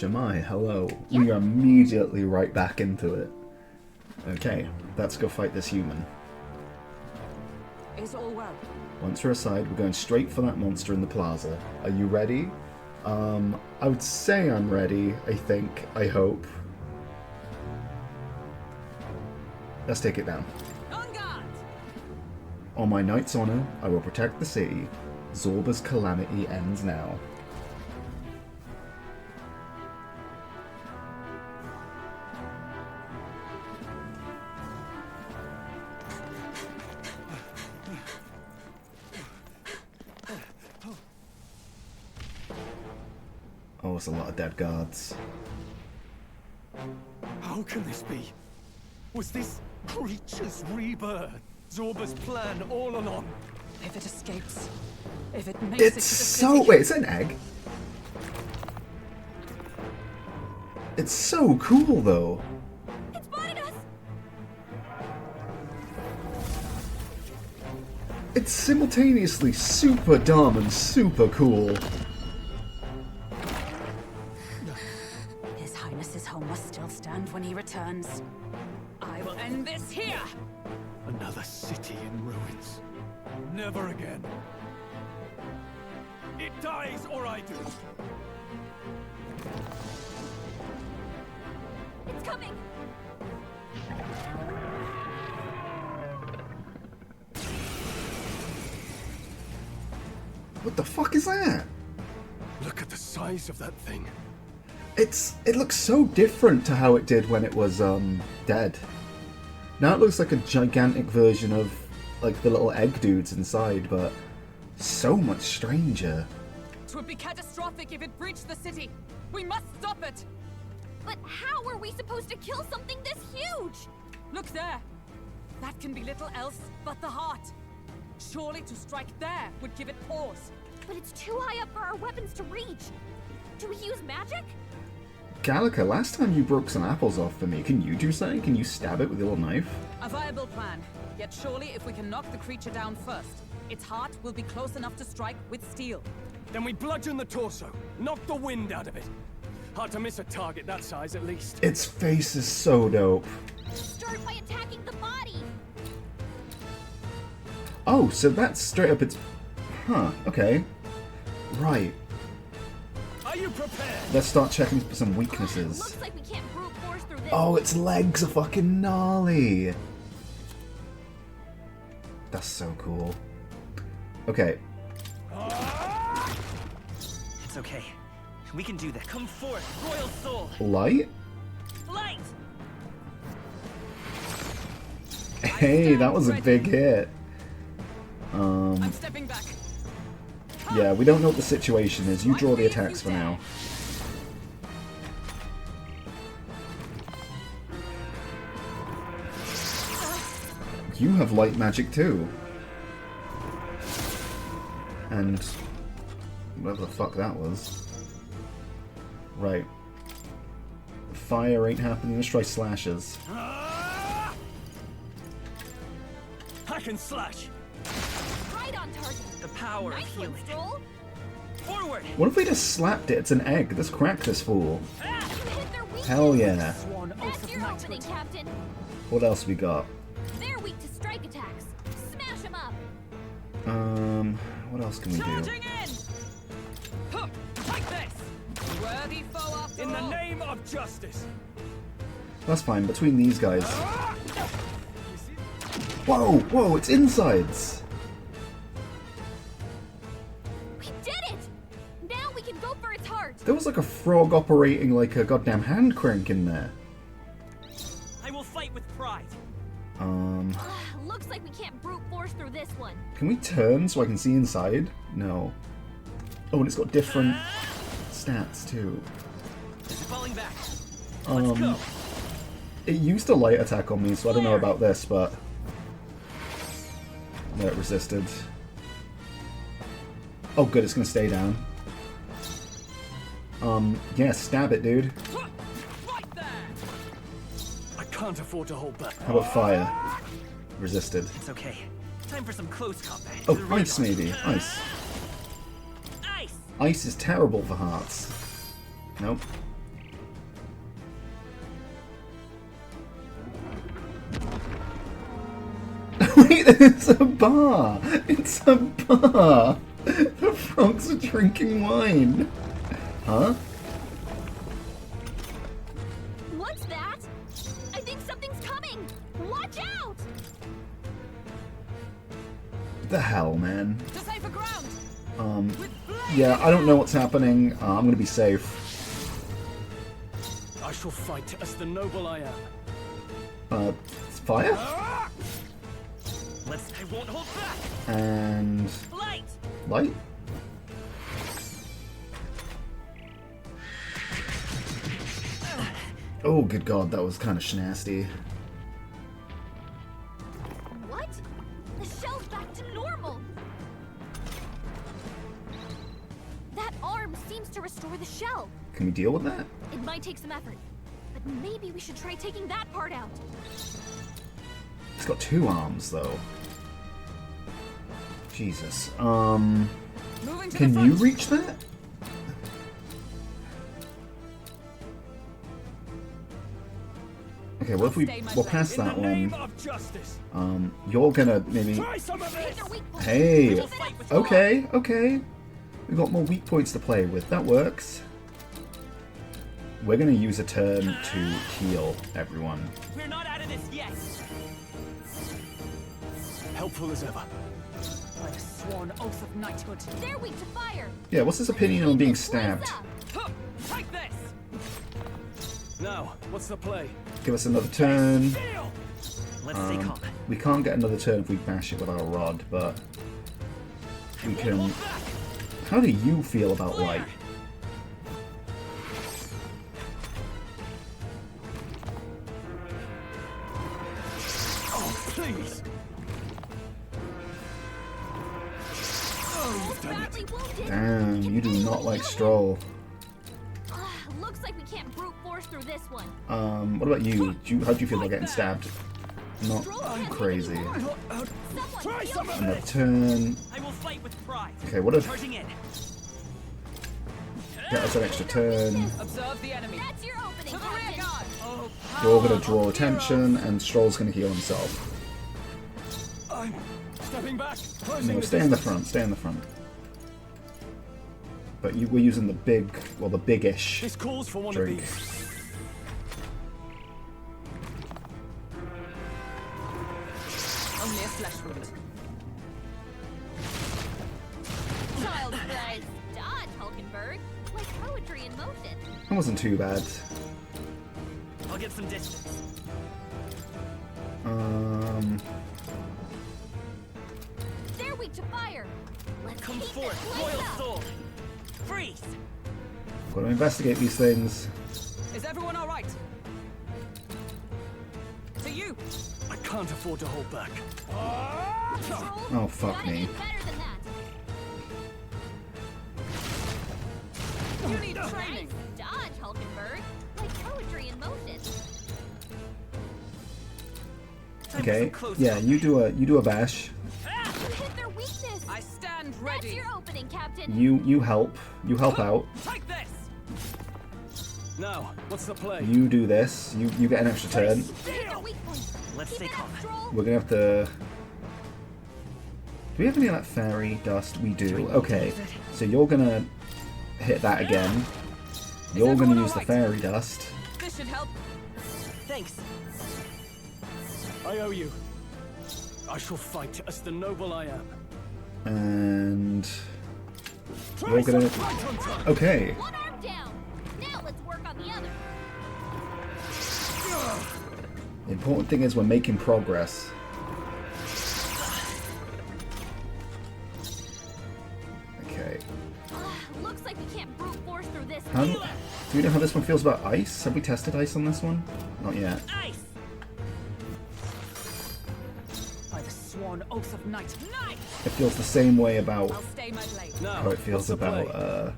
Jemai, hello. Yeah. We are immediately right back into it. Okay, let's go fight this human. Is all well? Once we're aside, we're going straight for that monster in the plaza. Are you ready? I would say I'm ready, I think, I hope. Let's take it down. On guard! On my knight's honor, I will protect the city. Zorba's calamity ends now. Oh, it's a lot of dead guards. How can this be? Was this creature's rebirth Zorba's plan all along? If it escapes, if it makes it to the so city... wait, it's an egg? It's so cool though. It spotted us! It's simultaneously super dumb and super cool. His Highness's home must still stand when he returns. I will end this here! Another city in ruins. Never again. It dies or I do. It's coming! What the fuck is that? Look at the size of that thing. It looks so different to how it did when it was dead. Now it looks like a gigantic version of like the little egg dudes inside, but so much stranger. It would be catastrophic if it breached the city. We must stop it. But how are we supposed to kill something this huge? Look there. That can be little else but the heart. Surely to strike there would give it pause. But it's too high up for our weapons to reach. Do we use magic? Gallica, last time you broke some apples off for me. Can you do something? Can you stab it with a little knife? A viable plan. Yet surely if we can knock the creature down first, its heart will be close enough to strike with steel. Then we bludgeon the torso, knock the wind out of it. Hard to miss a target that size at least. Its face is so dope. Start by attacking the body. Oh, so that's straight up its... Huh, okay. Right. Are you prepared? Let's start checking for some weaknesses. Looks like we can't brute force through this. Oh, its legs are fucking gnarly. That's so cool. Okay. It's okay. We can do that. Come forth, royal soul. Light? Light! Hey, that was a big hit. I'm stepping back. Yeah, we don't know what the situation is. You draw the attacks for now. You have light magic too. And whatever the fuck that was. Right. Fire ain't happening. Let's try slashes. I can slash. Right on target. The power of Nice one, healing. Stroll. Forward! What if we just slapped it? It's an egg. Let's crack this fool. You hit their weakness. Hell yeah. Sworn oath That's of your knighthood. opening, Captain. What else we got? They're weak to strike attacks. Smash them up. What else can we do? Charging in! Huh, like this! Worthy foe after In the all. name of justice. That's fine. Between these guys. Whoa, whoa, it's insides. We did it! Now we can go for its heart. There was like a frog operating like a goddamn hand crank in there. I will fight with pride. Looks like we can't brute force through this one. Can we turn so I can see inside? No. Oh, and it's got different stats too. Falling back. Let's go. It used a light attack on me, so I don't know about this, but... No, it resisted. Oh good, it's gonna stay down. Yeah, stab it, dude. Right there! I can't afford to hold back. How about fire? Resisted. It's okay. Time for some close combat. Oh, To the ice rebound. maybe. Ice. Ice! Ice is terrible for hearts. Nope. Wait, it's a bar! It's a bar! The frogs are drinking wine! Huh? What's that? I think something's coming! Watch out! The hell, man? To safer ground. Yeah, I don't know what's happening. I'm gonna be safe. I shall fight as the noble I am. Fire? I won't hold back. And... Light. light? Oh, good god, that was kind of nasty. What? The shell's back to normal! That arm seems to restore the shell. Can we deal with that? It might take some effort, but maybe we should try taking that part out. It's got 2 arms, though. Jesus. Moving to Can the you front. reach that? Okay, what if we... we'll pass that Name one. of justice. You're gonna maybe... Try some of Hit this. their weak point. Hey! We'll fight with Okay, okay. We've got more weak points to play with. That works. We're gonna use a turn to heal everyone. We're not out of this yet. Helpful as ever. By the sworn oath of knighthood. They're weak to fire. Yeah, what's his opinion on being Raise stabbed? up. Huh, take this. Now, what's the play? Give us another turn. Deal. Let's stay calm. We can't get another turn if we bash it with our rod, but we can... Hold back. How do you feel about light? Oh, please. Oh, damn it. Badly wounded. Damn, you do not like Stroll. Looks like we can't brute force through this one. What about you? How do you feel about getting stabbed? Not Stroll can't crazy. take anymore. Try Someone some heal of him. Another turn. I will fight with pride. Okay, what if... Charging in. Get us an extra turn. Observe the enemy. That's your opening, To the rear Captain. guard. Oh, You're gonna draw attention, and Stroll's gonna heal himself. I'm stepping back. Closing No, the stay in the distance. front, stay in the front. But we're using the big, well, the big-ish This calls for one drink. of these. only a flesh wound. Child's play. Dodge, Hulkenberg. Like poetry in motion. That wasn't too bad. I'll get some distance. They're weak to fire. Let's Come keep forth, this place royal up. soul. Freeze. Gotta investigate these things. Is everyone all right? To you. I can't afford to hold back. Control. Oh, fuck Gotta me. do better than that. You need training. Nice dodge, Hulkenberg. Like poetry in motion. Time for Okay, some close yeah, combat. you do a bash. You hit their weakness. I stand That's ready. your opening, Captain. You help out. Take this. Now, what's the play? You do this. You get an extra turn. You hit their weak point. Let's Keep stay it up, calm. Stroll. We're gonna have to... Do we have any of that fairy dust? We do. Okay, so you're gonna hit that again. You're gonna everyone use the alright? fairy dust. This should help. Thanks. I owe you. I shall fight as the noble I am. And... Try You're gonna... some fight on time. Okay. One arm down. Now let's work on the other. The important thing is we're making progress. Okay. Looks like we can't brute force through this. How do we know how this one feels about ice? Have we tested ice on this one? Not yet. Ice. By the sworn oath of knight. Knight. It feels the same way about I'll stay my blade. Now, how it feels what's the about, play?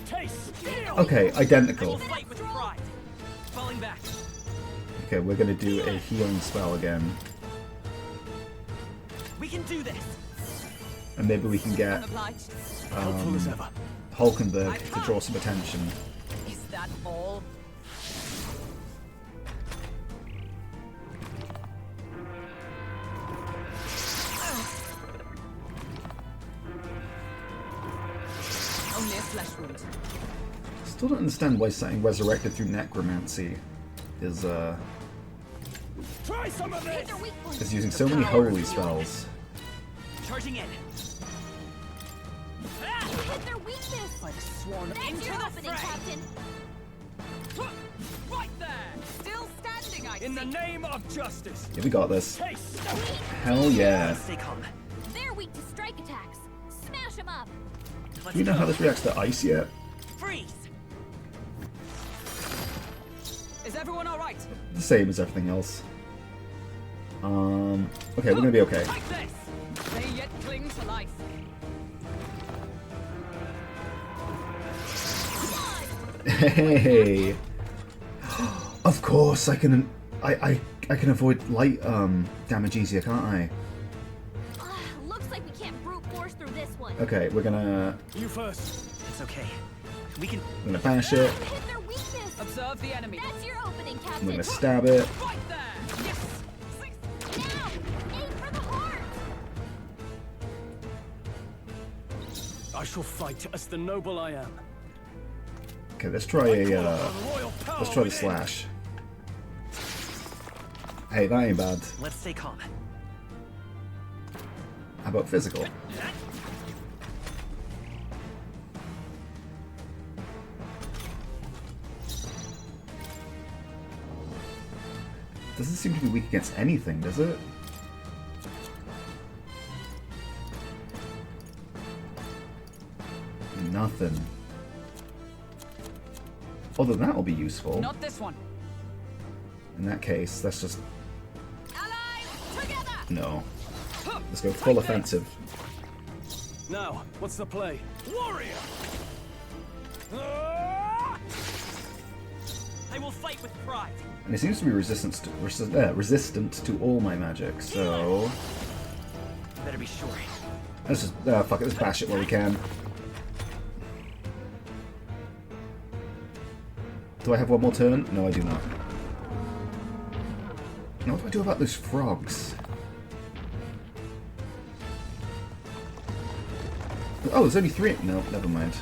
Taste. Deal. Okay, identical. We'll fight with pride. Falling back. Okay, we're gonna do a healing spell again. We can do this. And maybe we can get Obliged. Helpful as ever. Hulkenberg to draw some attention. Is that all? Still don't understand why something resurrected through necromancy is Try some of Hit this! their weak points. is using so many holy spells. Charging in. Hit their weakness. Like sworn That's into your the opening, fray. Captain. Right there! Still standing, I In the see. name of justice! Yeah, we got this. Taste! Hell yeah. Stay calm. They're weak to strike attacks. Smash them up. Let's Do you know go. how this reacts to ice yet? Freeze! Is everyone alright? The same as everything else. Okay, we're gonna be okay. Like this! They yet cling to life. Hey. Of course, I can can avoid light damage easier, can't I? Looks like we can't brute force through this one. Okay, we're gonna You first. It's okay. We can. bash it. Hit their weakness. Observe the enemy. That's your opening, I'm Captain. gonna stab it. Right there! Yes! Now, aim for the heart. I shall fight as the noble I am. Okay, let's try a Royal power let's try the within. slash. Hey, that ain't bad. Let's stay calm. How about physical? Doesn't seem to be weak against anything, does it? Nothing. Although that'll be useful. Not this one. In that case, let's just... Allies, together! No. Let's go full offensive. Now, what's the play? Warrior! Ah! I will fight with pride. And it seems to be resistant to all my magic, so... Better be sure. Let's just... fuck it, let's bash it where we can. Do I have one more turn? No, I do not. Now, what do I do about those frogs? Oh, there's only 3. No, never mind.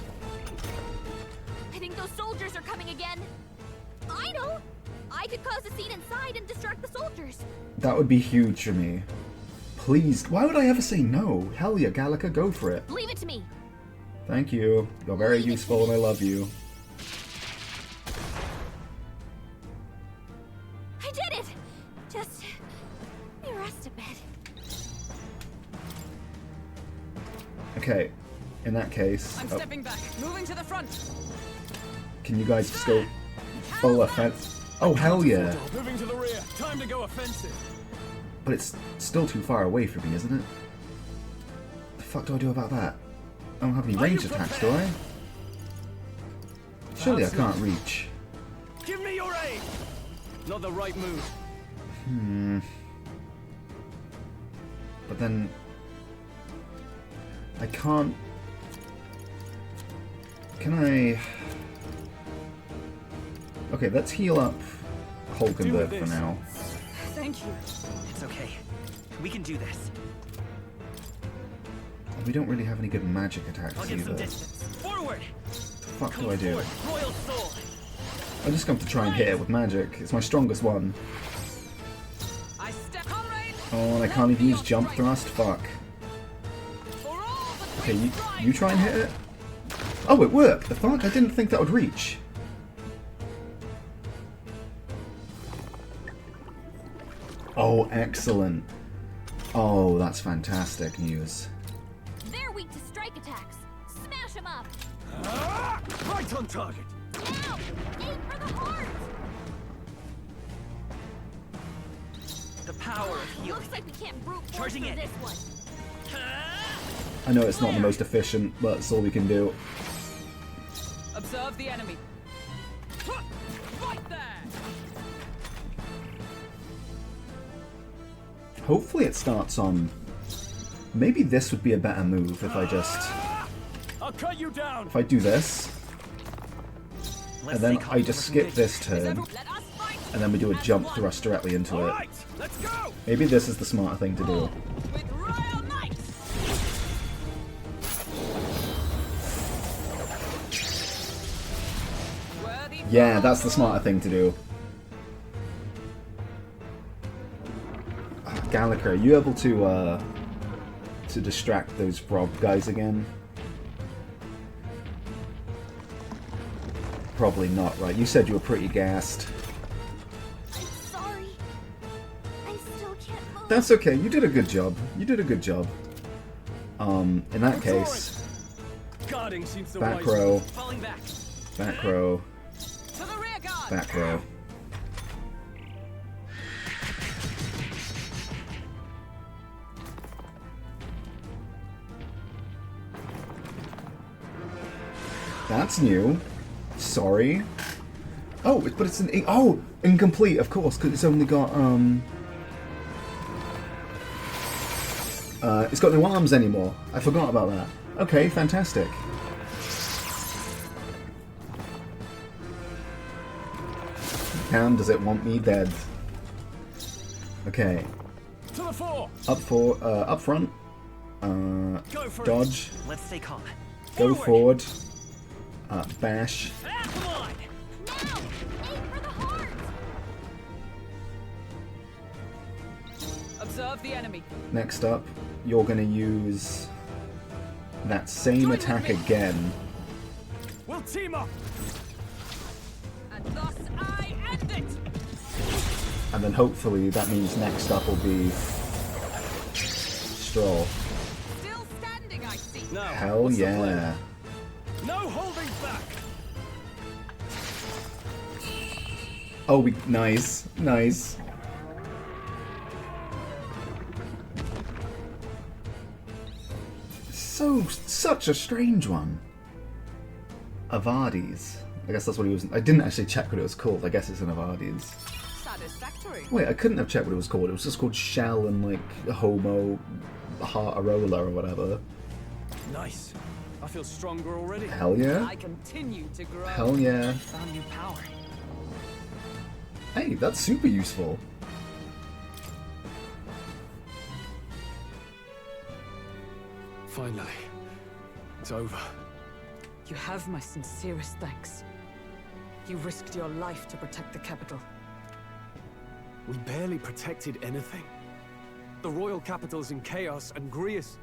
I think those soldiers are coming again. I know. I could cause a scene inside and distract the soldiers. That would be huge for me. Please, why would I ever say no? Hell yeah, Gallica, go for it. Leave it to me. Thank you. You're very useful and I love you. I did it. Just let me rest a bit. Okay, in that case... I'm oh, stepping back, moving to the front. can you guys just go full offense? Oh, hell yeah. Moving to the rear. Time to go offensive. But it's still too far away from me, isn't it? The fuck do I do about that? I don't have any ranged attacks, do I? Surely I can't reach. Give me your aid. Not the right move. But then... I can't... Can I... Okay, let's heal up Hulkenberg for this. now. Thank you. It's okay. We can do this. We don't really have any good magic attacks I'll get some either. distance. Forward! The fuck Come do I do? forth, Royal Soul! I'm just going to try and hit it with magic. It's my strongest one. I step comrade. Oh, and I can't even use jump thrust? Fuck. For all the Okay, great you try and hit it? Oh, it worked! The fuck? I didn't think that would reach. Oh, excellent. Oh, that's fantastic news. They're weak to strike attacks. Smash them up. Ah! Right on target. Now, aim for the heart. The power of healing. Looks like we can't brute force Charging through in. this one. I know it's not the most efficient, but it's all we can do. Observe the enemy. Right there! Hopefully it starts on... Maybe this would be a better move if I just... I'll cut you down. If I do this, Let's and then stay calm I so just we can skip this Is turn, everyone... Let us fight! and then we do a as jump one. thrust directly into All it. right, let's go. Maybe this is the smarter thing to do. With royal might! Yeah, that's the smarter thing to do. Gallagher, are you able to distract those Rob guys again? Probably not, right? You said you were pretty gassed. I'm sorry. I still can't move. That's okay. You did a good job. You did a good job. In that case, Guarding seems the back wise row, Falling back. back row, To the rear guard! back row. That's new. Sorry. Oh, but it's an incomplete, of course, because it's only got it's got no arms anymore. I forgot about that. Okay, fantastic. Damn, does it want me dead? Okay. To the fore. Up front. Go for Dodge. Let's stay calm. Go forward. Bash. Come on. Now! Aim for the heart! Observe the enemy. Next up, you're gonna use that same attack again. We'll team up. And thus I end it! And then hopefully that means next up will be Stroll. Still standing, I see. Now, Hell what's the yeah. plan? No holding back. Oh, nice. Nice. Such a strange one. Avardis. I guess that's what he was. I didn't actually check what it was called. I guess it's an Avardis. Satisfactory. Wait, I couldn't have checked what it was called. It was just called Shell and like Homo Heartarola or whatever. Nice. I feel stronger already. Hell yeah. I continue to grow. Hell yeah. Found new power. Hey, that's super useful. Finally, it's over. You have my sincerest thanks. You risked your life to protect the capital. We barely protected anything. The royal capital's in chaos, and Grius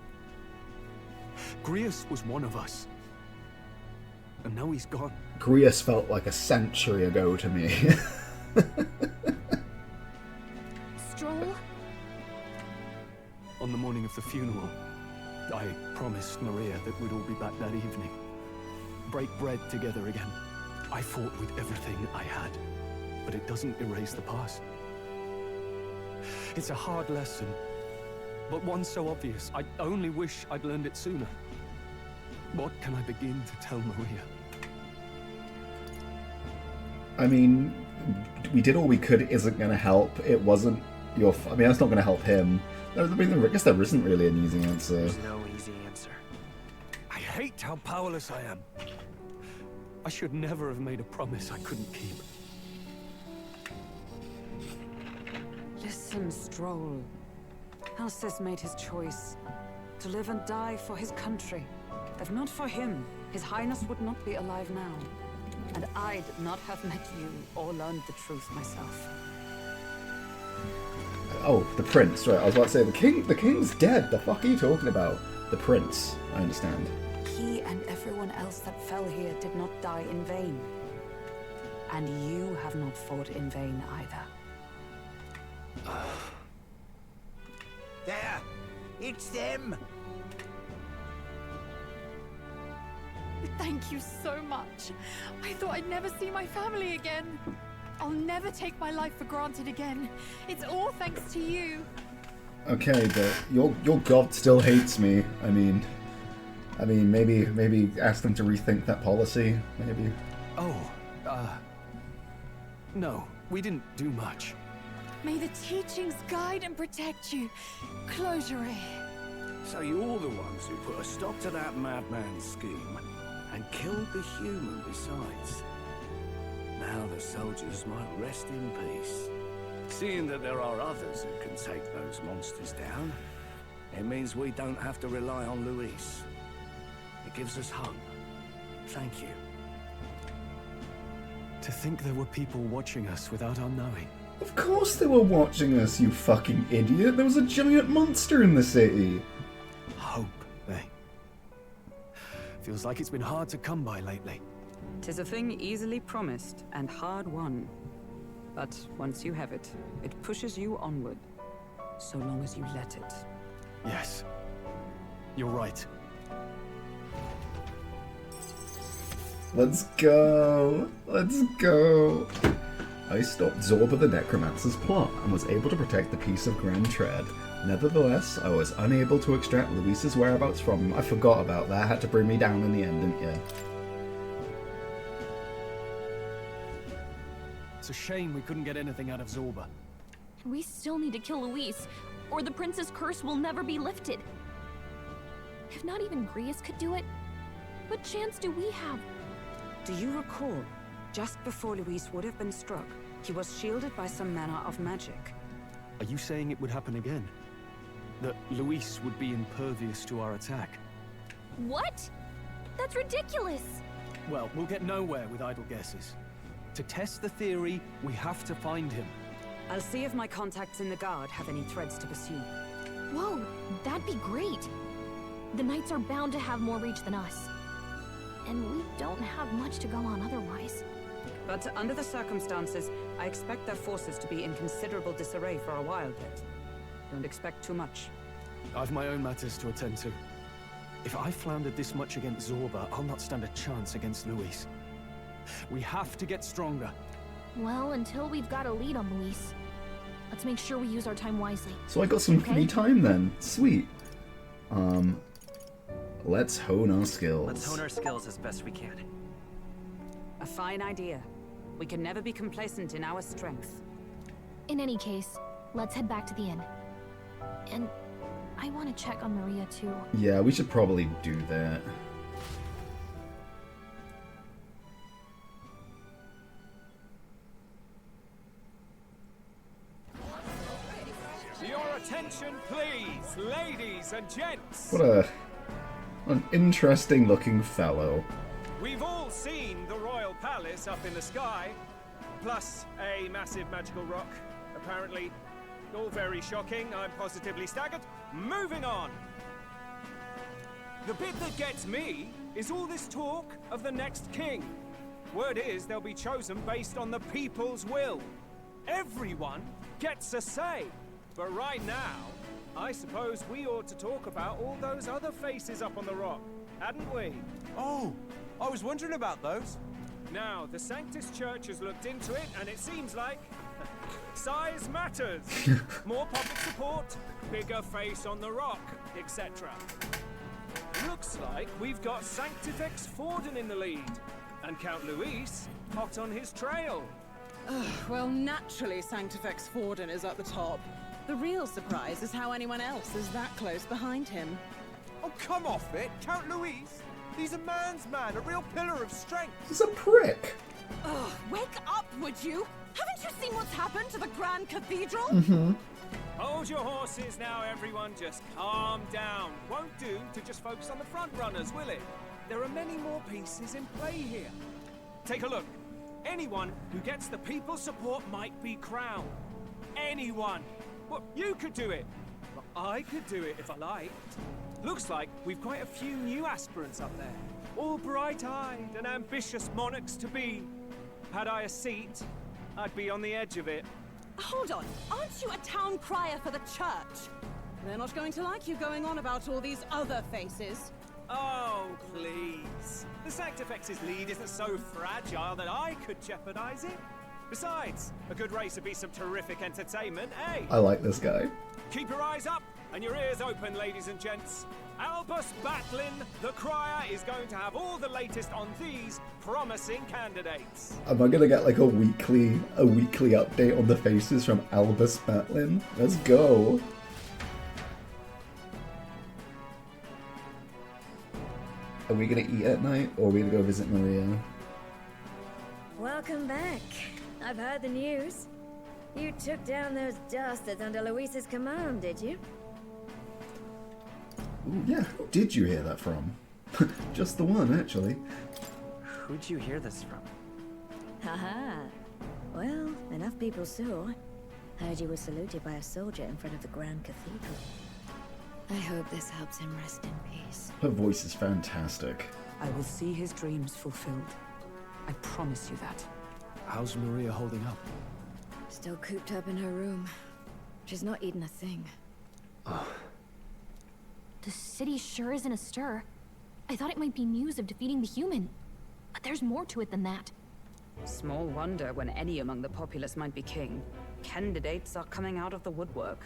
was one of us. And now he's gone. Grius felt like a century ago to me. Stroll? On the morning of the funeral, I promised Maria that we'd all be back that evening. Break bread together again. I fought with everything I had, but it doesn't erase the past. It's a hard lesson, but one so obvious. I only wish I'd learned it sooner. What can I begin to tell Maria? I mean, we did all we could. It isn't going to help. It wasn't your. I mean, that's not going to help him. I guess there isn't really an easy answer. There's no easy answer. I hate how powerless I am. I should never have made a promise I couldn't keep. Listen, Stroll. Alcest made his choice. To live and die for his country. If not for him, His Highness would not be alive now. And I'd not have met you or learned the truth myself. Oh, the prince, right. I was about to say, the king's dead. The fuck are you talking about? The prince, I understand. He and everyone else that fell here did not die in vain. And you have not fought in vain either. There! It's them! Thank you so much. I thought I'd never see my family again. I'll never take my life for granted again. It's all thanks to you. Okay, but your god still hates me. I mean, maybe ask them to rethink that policy. Maybe. Oh, no, we didn't do much. May the teachings guide and protect you. Closure. So you're the ones who put a stop to that madman's scheme and killed the human besides. Now the soldiers might rest in peace. Seeing that there are others who can take those monsters down, it means we don't have to rely on Luis. It gives us hope. Thank you. To think there were people watching us without our knowing. Of course they were watching us, you fucking idiot. There was a giant monster in the city. Hope, eh? Feels like it's been hard to come by lately. 'Tis a thing easily promised and hard won. But once you have it, it pushes you onward. So long as you let it. Yes. You're right. Let's go. Let's go. I stopped Zorba the Necromancer's plot and was able to protect the piece of Grand Tread. Nevertheless, I was unable to extract Luis's whereabouts from him. I forgot about that. Had to bring me down in the end, didn't you? It's a shame we couldn't get anything out of Zorba. We still need to kill Luis, or the prince's curse will never be lifted. If not even Grius could do it, what chance do we have? Do you recall, just before Luis would have been struck, he was shielded by some manner of magic? Are you saying it would happen again? That Luis would be impervious to our attack? What? That's ridiculous! Well, we'll get nowhere with idle guesses. To test the theory, we have to find him. I'll see if my contacts in the Guard have any threads to pursue. Whoa, that'd be great! The Knights are bound to have more reach than us. And we don't have much to go on otherwise. But under the circumstances, I expect their forces to be in considerable disarray for a while yet. Don't expect too much. I've my own matters to attend to. If I floundered this much against Zorba, I'll not stand a chance against Luis. We have to get stronger. Well, until we've got a lead on Luis, let's make sure we use our time wisely. So I got some free time then. Sweet. Let's hone our skills. Let's hone our skills as best we can. A fine idea. We can never be complacent in our strength. In any case, let's head back to the inn. And I want to check on Maria too. Yeah, we should probably do that. Your attention, please, ladies and gents. What an interesting looking fellow. We've all seen the royal palace up in the sky, plus a massive magical rock. Apparently, all very shocking. I'm positively staggered. Moving on. The bit that gets me is all this talk of the next king. Word is they'll be chosen based on the people's will. Everyone gets a say. But right now, I suppose we ought to talk about all those other faces up on the rock, hadn't we? Oh, I was wondering about those. Now, the Sanctus Church has looked into it, and it seems like size matters. More public support, bigger face on the rock, etc. Looks like we've got Sanctifex Forden in the lead, and Count Luis hot on his trail. Well, naturally, Sanctifex Forden is at the top. The real surprise is how anyone else is that close behind him. Oh, come off it, Count Luis. He's a man's man, a real pillar of strength. He's a prick. Ugh, wake up, would you? Haven't you seen what's happened to the Grand Cathedral? Hold your horses now, everyone. Just calm down. Won't do to just focus on the front runners, will it? There are many more pieces in play here. Take a look. Anyone who gets the people's support might be crowned. Anyone. Well, you could do it. Well, I could do it if I liked. Looks like we've quite a few new aspirants up there. All bright-eyed and ambitious monarchs to be. Had I a seat, I'd be on the edge of it. Hold on, aren't you a town crier for the church? They're not going to like you going on about all these other faces. Oh, please. The Sanctifex's lead isn't so fragile that I could jeopardize it. Besides, a good race would be some terrific entertainment, eh? I like this guy. Keep your eyes up and your ears open, ladies and gents. Albus Batlin, the crier, is going to have all the latest on these promising candidates. Am I gonna get like a weekly update on the faces from Albus Batlin? Let's go. Are we gonna eat at night, or are we gonna go visit Maria? Welcome back. I've heard the news. You took down those dastards under Luis's command, did you? Ooh, yeah, who did you hear that from? Just the one, actually. Who'd you hear this from? Aha. Well, enough people saw. Heard you were saluted by a soldier in front of the Grand Cathedral. I hope this helps him rest in peace. Her voice is fantastic. I will see his dreams fulfilled. I promise you that. How's Maria holding up? Still cooped up in her room. She's not eaten a thing. Oh. The city sure isn't astir. I thought it might be news of defeating the human. But there's more to it than that. Small wonder when any among the populace might be king. Candidates are coming out of the woodwork.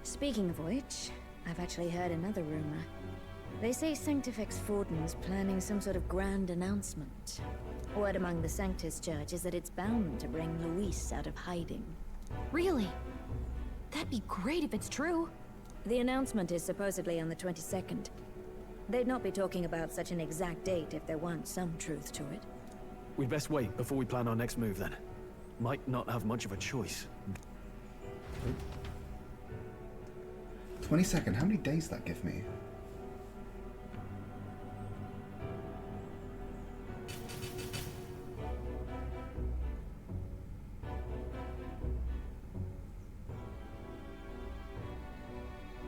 Speaking of which, I've actually heard another rumor. They say Sanctifex Fortin's planning some sort of grand announcement. Word among the Sanctus Church is that it's bound to bring Luis out of hiding. Really? That'd be great if it's true. The announcement is supposedly on the 22nd. They'd not be talking about such an exact date if there weren't some truth to it. We'd best wait before we plan our next move then. Might not have much of a choice. 22nd, how many days does that give me?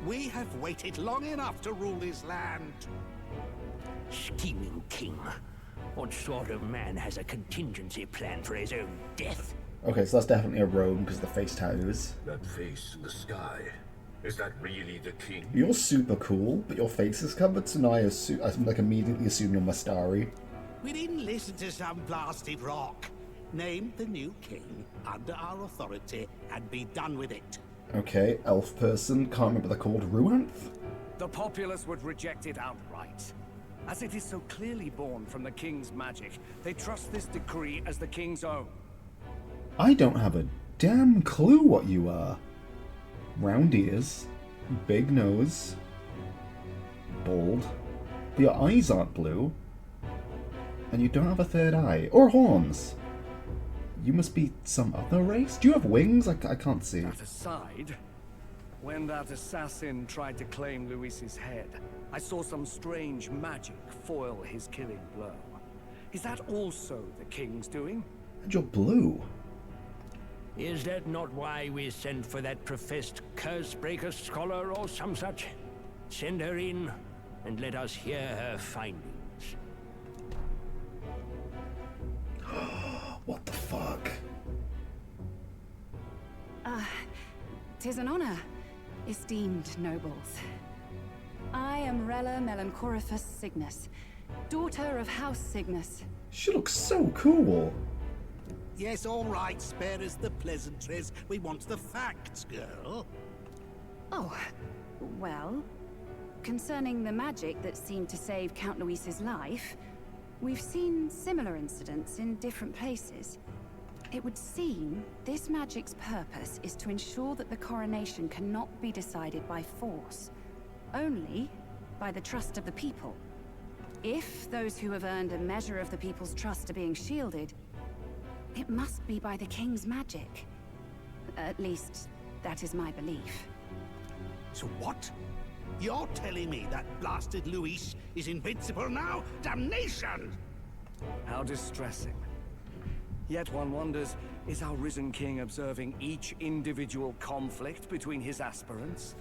We have waited long enough to rule this land. Scheming king. What sort of man has a contingency plan for his own death? Okay, so that's definitely a robe because of the face tattoos. That face in the sky. Is that really the king? You're super cool, but your face is covered, so now I immediately assume you're Mastari. We didn't listen to some blasted rock. Name the new king under our authority and be done with it. Okay, elf person, can't remember what they're called, Ruanth? The populace would reject it outright. As it is so clearly born from the king's magic, they trust this decree as the king's own. I don't have a damn clue what you are. Round ears, big nose, bald, but your eyes aren't blue, and you don't have a third eye, or horns. You must be some other race? Do you have wings? I can't see. That aside, when that assassin tried to claim Luis's head, I saw some strange magic foil his killing blow. Is that also the king's doing? And you're blue. Is that not why we sent for that professed curse-breaker scholar or some such? Send her in, and let us hear her findings. What the fuck? 'Tis an honor, esteemed nobles. I am Rella Melanchorophus Cygnus, daughter of House Cygnus. She looks so cool. Yes, all right, spare us the pleasantries. We want the facts, girl. Oh, well, concerning the magic that seemed to save Count Luis's life, we've seen similar incidents in different places. It would seem this magic's purpose is to ensure that the coronation cannot be decided by force, only by the trust of the people. If those who have earned a measure of the people's trust are being shielded, it must be by the king's magic. At least, that is my belief. So what? You're telling me that blasted Luis is invincible now? Damnation! How distressing. Yet one wonders, is our risen king observing each individual conflict between his aspirants?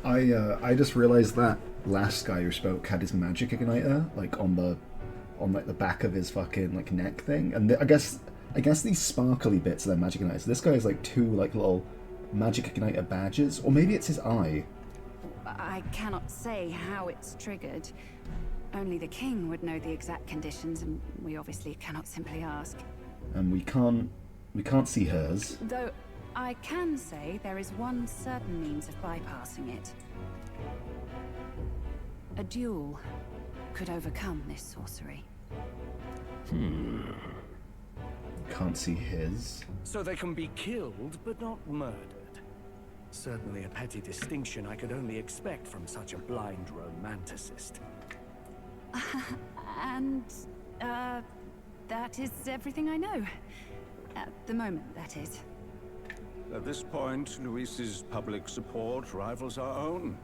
I just realized that last guy who spoke had his magic igniter like on the back of his fucking like neck thing, and I guess these sparkly bits are their magic igniters. This guy has like two like little magic igniter badges, or maybe it's his eye. I cannot say how it's triggered. Only the king would know the exact conditions, and we obviously cannot simply ask. And we can't see hers. Though I can say there is one certain means of bypassing it. A duel could overcome this sorcery. Can't see his. So they can be killed, but not murdered. Certainly a petty distinction I could only expect from such a blind romanticist. And, that is everything I know. At the moment, that is. At this point, Luis's public support rivals our own.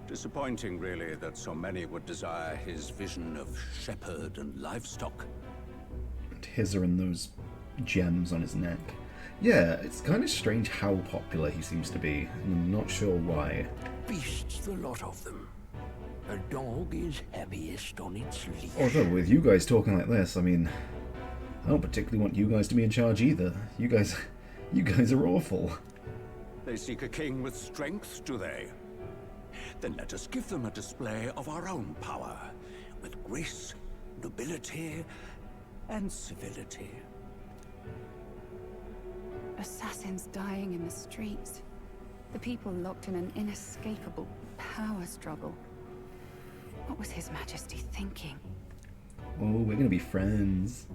Disappointing, really, that so many would desire his vision of shepherd and livestock. his are in those gems on his neck. Yeah, it's kind of strange how popular he seems to be, and I'm not sure why. Beasts, the lot of them. A dog is happiest on its leash. Although, with you guys talking like this, I mean, I don't particularly want you guys to be in charge either. You guys are awful. They seek a king with strength, do they? Then let us give them a display of our own power, with grace, nobility, and civility. Assassins dying in the streets. The people locked in an inescapable power struggle. What was His Majesty thinking? Oh, we're gonna be friends.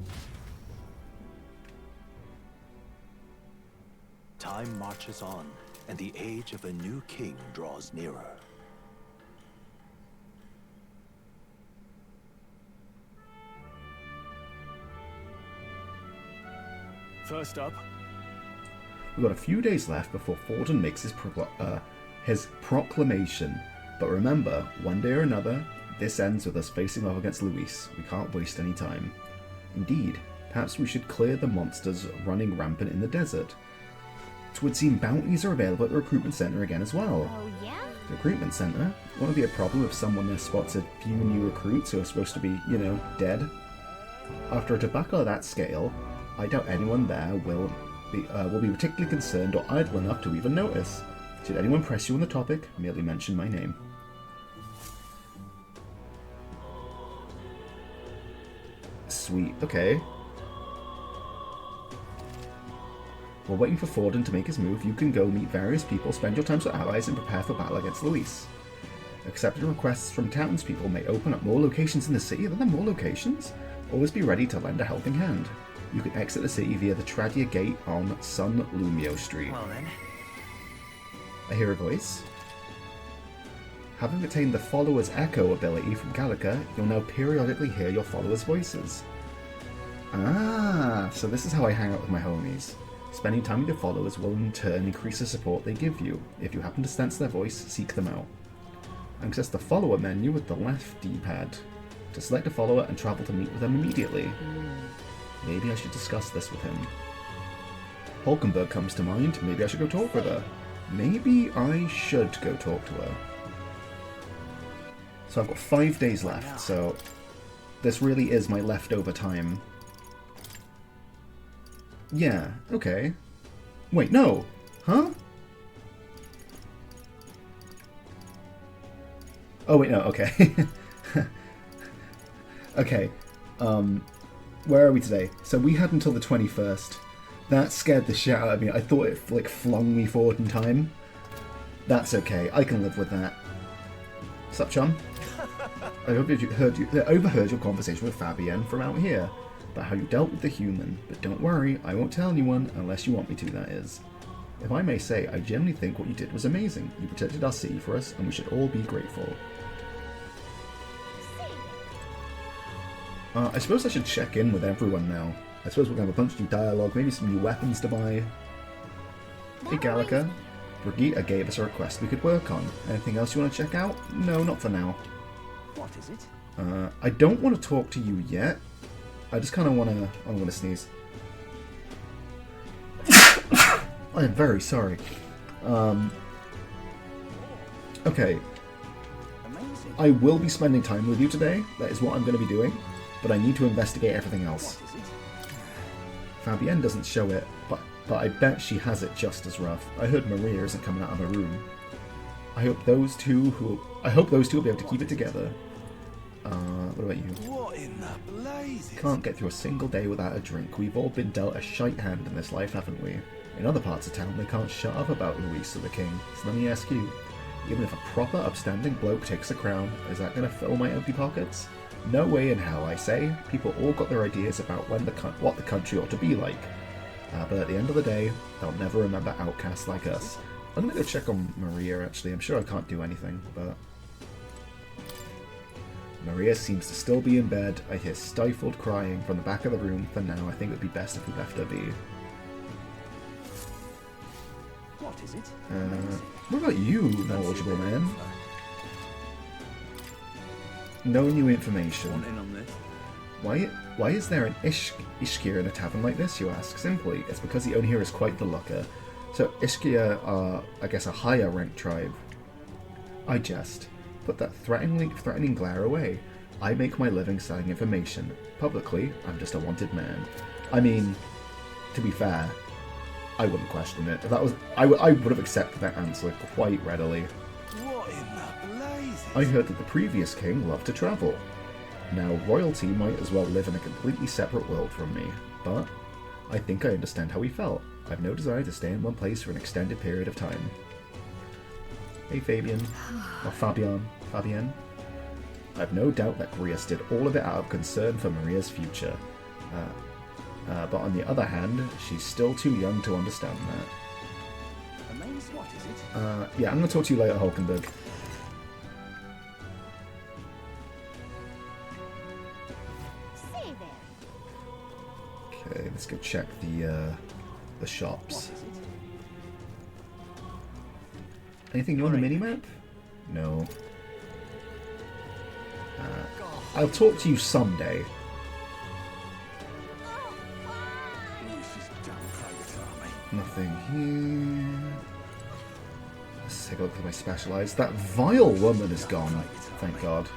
Time marches on, and the age of a new king draws nearer. First up, We've got a few days left before Forden makes his proclamation. But remember, one day or another, this ends with us facing off against Luis. We can't waste any time. Indeed, perhaps we should clear the monsters running rampant in the desert. It would seem bounties are available at the recruitment center again as well. Oh, yeah? The recruitment center? Won't it be a problem if someone there spots a few new recruits who are supposed to be, you know, dead? After a debacle of that scale, I doubt anyone there will be particularly concerned or idle enough to even notice. Should anyone press you on the topic, merely mention my name. Sweet, okay. While waiting for Forden to make his move, you can go meet various people, spend your time with allies, and prepare for battle against Luis. Accepted requests from townspeople may open up more locations in the city. Are there more locations? Always be ready to lend a helping hand. You can exit the city via the Tradia Gate on Sun Lumio Street. Well then. I hear a voice. Having attained the Follower's Echo ability from Gallica, you'll now periodically hear your followers' voices. Ah, so this is how I hang out with my homies. Spending time with your followers will in turn increase the support they give you. If you happen to sense their voice, seek them out. Access the follower menu with the left D-pad to select a follower and travel to meet with them immediately. Maybe I should discuss this with him. Hulkenberg comes to mind. Maybe I should go talk with her. Maybe I should go talk to her. So I've got 5 days left, so this really is my leftover time. Yeah, okay. Wait, no! Huh? Oh wait, no, okay. Okay, where are we today? So we had until the 21st. That scared the shit out of me. I thought it, like, flung me forward in time. That's okay, I can live with that. Sup, chum? I overheard your conversation with Fabienne from out here, about how you dealt with the human, but don't worry, I won't tell anyone, unless you want me to, that is. If I may say, I genuinely think what you did was amazing. You protected our city for us, and we should all be grateful. I suppose I should check in with everyone now. I suppose we're going to have a bunch of new dialogue, maybe some new weapons to buy. Hey Gallica, Brigitte gave us a request we could work on. Anything else you want to check out? No, not for now. What is it? I don't want to talk to you yet. I just kind of want to... I'm going to sneeze. I am very sorry. Okay. Amazing. I will be spending time with you today. That is what I'm going to be doing. But I need to investigate everything else. What is it? Fabienne doesn't show it, but I bet she has it just as rough. I heard Maria isn't coming out of her room. I hope those two will be able to keep it together. What about you? What in the blazes? Can't get through a single day without a drink. We've all been dealt a shite hand in this life, haven't we? In other parts of town, they can't shut up about Luis or the king. So let me ask you, even if a proper, upstanding bloke takes the crown, is that going to fill my empty pockets? No way in hell, I say. People all got their ideas about what the country ought to be like. But at the end of the day, they'll never remember outcasts like us. I'm going to go check on Maria, actually. I'm sure I can't do anything, but... Maria seems to still be in bed. I hear stifled crying from the back of the room. For now, I think it would be best if we left her be. What is it? What about you, knowledgeable man? No new information. Want in on this? Why is there an Ishkir in a tavern like this, you ask? Simply, it's because the owner here is quite the looker. So Ishkir are, I guess, a higher ranked tribe. I jest. Put that threatening glare away. I make my living selling information. Publicly, I'm just a wanted man. I mean, to be fair, I wouldn't question it. If that was, I would have accepted that answer quite readily. What in the blazes? I heard that the previous king loved to travel. Now, royalty might as well live in a completely separate world from me, but I think I understand how he felt. I've no desire to stay in one place for an extended period of time. Hey, Fabian. Or Fabienne. I've no doubt that Grius did all of it out of concern for Maria's future. But on the other hand, she's still too young to understand that. Amaze, what is it? Yeah, I'm going to talk to you later, Hulkenberg. Okay, let's go check the shops. Anything new on the minimap? No. I'll talk to you someday. Nothing here. Let's take a look at my specialized. That vile woman is gone. Thank God.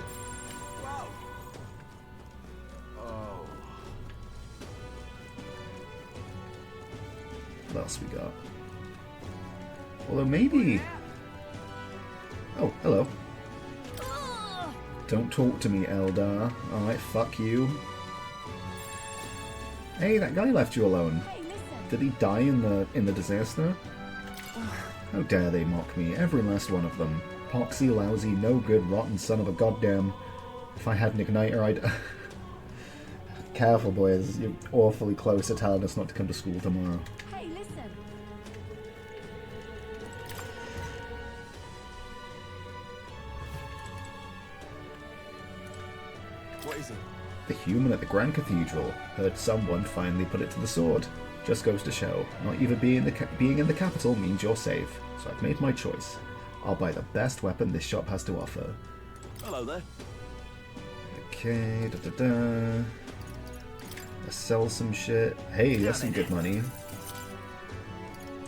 What else we got? Although maybe... Oh, hello. Don't talk to me, Eldar. Alright, fuck you. Hey, that guy left you alone. Did he die in the disaster? How dare they mock me, every last one of them. Poxy, lousy, no good, rotten son of a goddamn... If I had an igniter, I'd... Careful, boys. You're awfully close to telling us not to come to school tomorrow. Hey, listen. What is it? The human at the Grand Cathedral. Heard someone finally put it to the sword. Just goes to show, not even being in the capital means you're safe. So I've made my choice. I'll buy the best weapon this shop has to offer. Hello there. Okay, Let's sell some shit. Hey, that's some good money.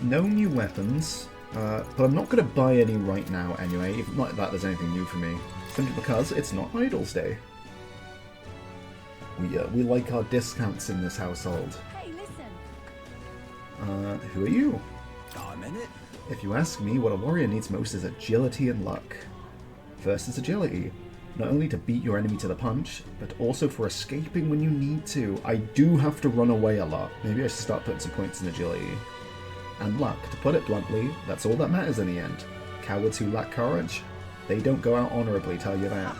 No new weapons, but I'm not going to buy any right now anyway. Not that there's anything new for me. Simply because it's not Idol's Day. We like our discounts in this household. Hey, listen. Who are you? I'm in it. If you ask me, what a warrior needs most is agility and luck. First is agility. Not only to beat your enemy to the punch, but also for escaping when you need to. I do have to run away a lot. Maybe I should start putting some points in agility. And luck. To put it bluntly, that's all that matters in the end. Cowards who lack courage, they don't go out honourably, tell you that.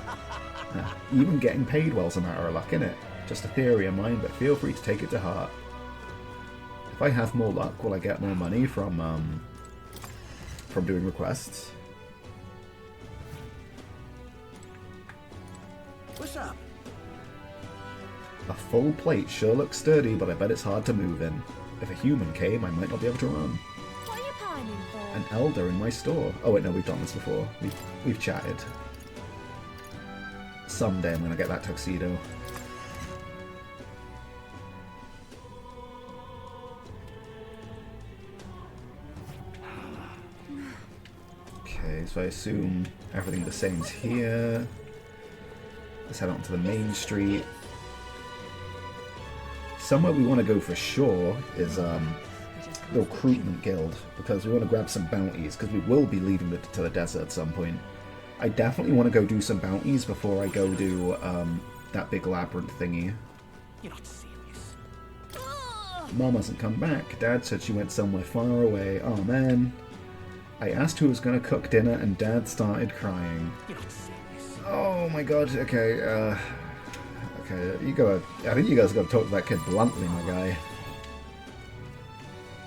Even getting paid well's a matter of luck, innit? Just a theory of mine, but feel free to take it to heart. If I have more luck, will I get more money from doing requests? What's up? A full plate sure looks sturdy, but I bet it's hard to move in. If a human came, I might not be able to run. What are you pining for? An elder in my store. Oh wait, no, we've done this before. We've chatted. Someday I'm gonna get that tuxedo. Okay, so I assume everything the same's here. Let's head on to the main street. Somewhere we want to go for sure is the recruitment guild, because we want to grab some bounties, because we will be leaving to the desert at some point. I definitely want to go do some bounties before I go do that big labyrinth thingy. You're not serious. Mom hasn't come back. Dad said she went somewhere far away. Oh man. I asked who was going to cook dinner and Dad started crying. You're not serious. Oh my god, okay, okay, I think you guys gotta talk to that kid bluntly, my guy.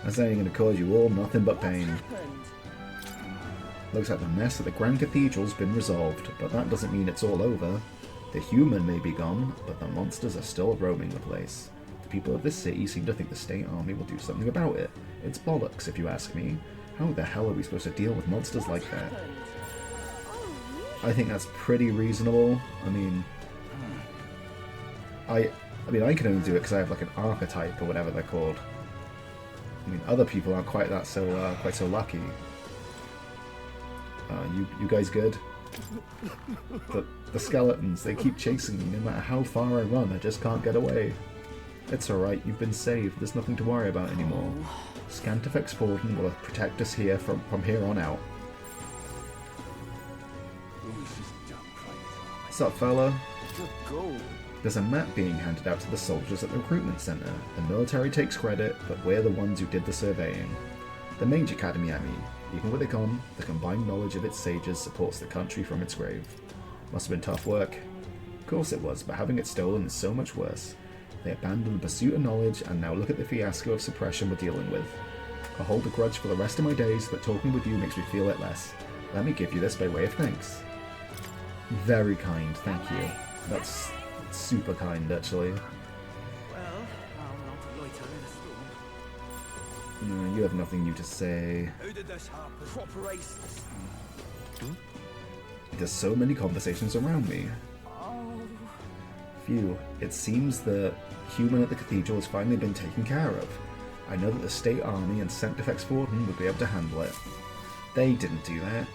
That's only gonna cause you all nothing but pain. Looks like the mess at the Grand Cathedral's been resolved, but that doesn't mean it's all over. The human may be gone, but the monsters are still roaming the place. The people of this city seem to think the state army will do something about it. It's bollocks, if you ask me. How the hell are we supposed to deal with monsters like that? I think that's pretty reasonable. I mean, I mean, I can only do it because I have like an archetype or whatever they're called. I mean, other people aren't quite so lucky. You guys good? The skeletons, they keep chasing me. No matter how far I run, I just can't get away. It's alright, you've been saved. There's nothing to worry about anymore. Scantifex Forden will protect us here from here on out. What's up, fella? There's a map being handed out to the soldiers at the recruitment center. The military takes credit, but we're the ones who did the surveying. The Mage Academy, I mean. Even with it gone, the combined knowledge of its sages supports the country from its grave. Must have been tough work. Of course it was, but having it stolen is so much worse. They abandoned the pursuit of knowledge, and now look at the fiasco of suppression we're dealing with. I'll hold a grudge for the rest of my days, but talking with you makes me feel it less. Let me give you this by way of thanks. Very kind, thank you. That's super kind, actually. Well, I'll not loiter in a storm. You have nothing new to say. Who did this happen? Proper races. There's so many conversations around me. Oh. Phew, it seems the human at the cathedral has finally been taken care of. I know that the state army and Sanctifex Forden would be able to handle it. They didn't do that.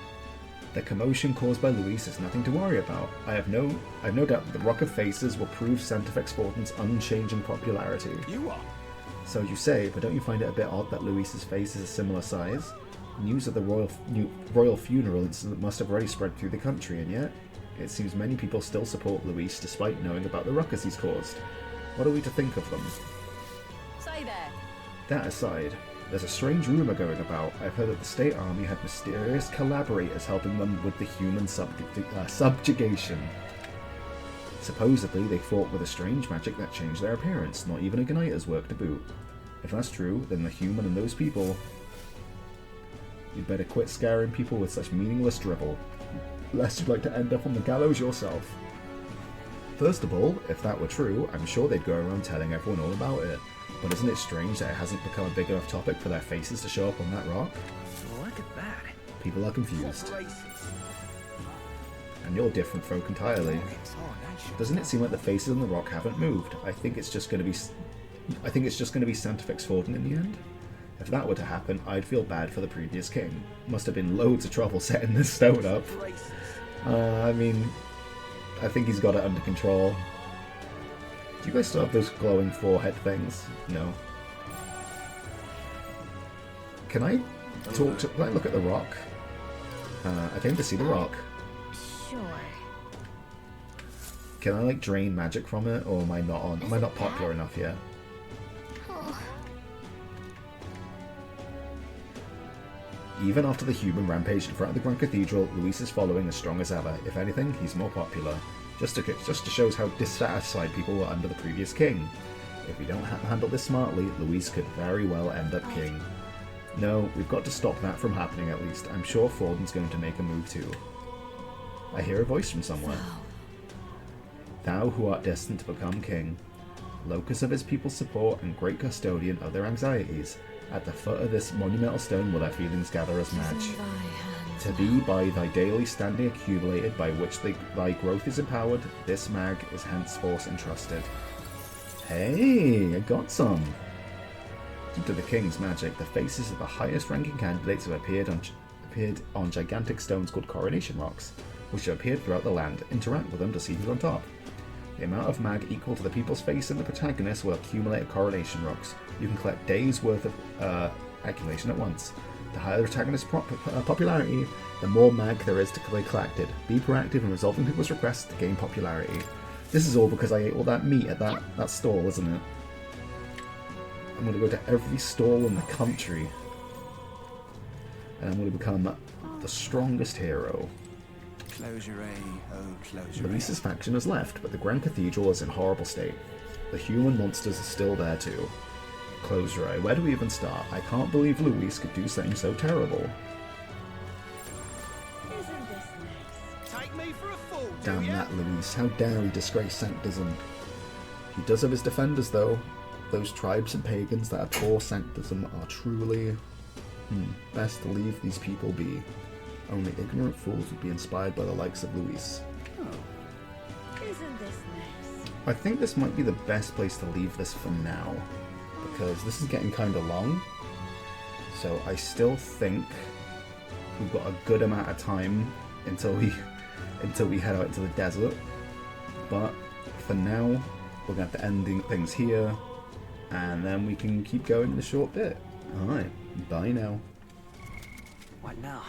The commotion caused by Luis is nothing to worry about. I have no doubt that the Rock of Faces will prove Sanctifex Forden's unchanging popularity. You are? So you say, but don't you find it a bit odd that Luis's face is a similar size? News of the royal funeral incident must have already spread through the country, and yet it seems many people still support Luis despite knowing about the ruckus he's caused. What are we to think of them? Say there. That aside, there's a strange rumour going about. I've heard that the state army had mysterious collaborators helping them with the human subjugation. Supposedly, they fought with a strange magic that changed their appearance. Not even Igniter's work to boot. If that's true, then the human and those people... You'd better quit scaring people with such meaningless dribble, lest you'd like to end up on the gallows yourself. First of all, if that were true, I'm sure they'd go around telling everyone all about it. But isn't it strange that it hasn't become a big enough topic for their faces to show up on that rock? Look at that. People are confused. Proper races. And you're different folk entirely. Doesn't it seem like the faces on the rock haven't moved? I think it's just going to be Sanctifex Forden in the end. If that were to happen, I'd feel bad for the previous king. Must have been loads of trouble setting this stone up. I mean, I think he's got it under control. Do you guys still have those glowing forehead things? No. Can I look at the rock? I came to see the rock. Sure. Can I like drain magic from it, or am I not popular enough yet? Even after the human rampaged in front of the Grand Cathedral, Luis is following as strong as ever. If anything, he's more popular. Just to show how dissatisfied people were under the previous king. If we don't handle this smartly, Luis could very well end up king. No, we've got to stop that from happening at least. I'm sure Forden's going to make a move too. I hear a voice from somewhere. Thou who art destined to become king, locus of his people's support and great custodian of their anxieties, at the foot of this monumental stone will their feelings gather as match. To be by thy daily standing accumulated, by which thy growth is empowered, this mag is henceforth entrusted. Hey, I got some! Due to the king's magic, the faces of the highest ranking candidates have appeared on gigantic stones called coronation rocks, which have appeared throughout the land. Interact with them to see who's on top. The amount of mag equal to the people's face and the protagonist will accumulate at coronation rocks. You can collect days worth of accumulation at once. The higher the protagonist's popularity, the more mag there is to be collected. Be proactive in resolving people's requests to gain popularity. This is all because I ate all that meat at that stall, isn't it? I'm going to go to every stall in the country. And I'm going to become the strongest hero. Close your eye, oh close your Luis's faction has left, but the Grand Cathedral is in horrible state. The human monsters are still there too. Close your eye. Where do we even start? I can't believe Luis could do something so terrible. Isn't this nice? Take me for a fool, Damn that Luis. How dare he disgrace Sanctism. He does have his defenders though. Those tribes and pagans that abhor Sanctism are truly... best to leave these people be. Only ignorant fools would be inspired by the likes of Luis. Isn't this nice? I think this might be the best place to leave this for now, because this is getting kind of long. So I still think we've got a good amount of time until we head out into the desert. But for now, we're going to have to end things here, and then we can keep going in a short bit. Alright, bye now. What now?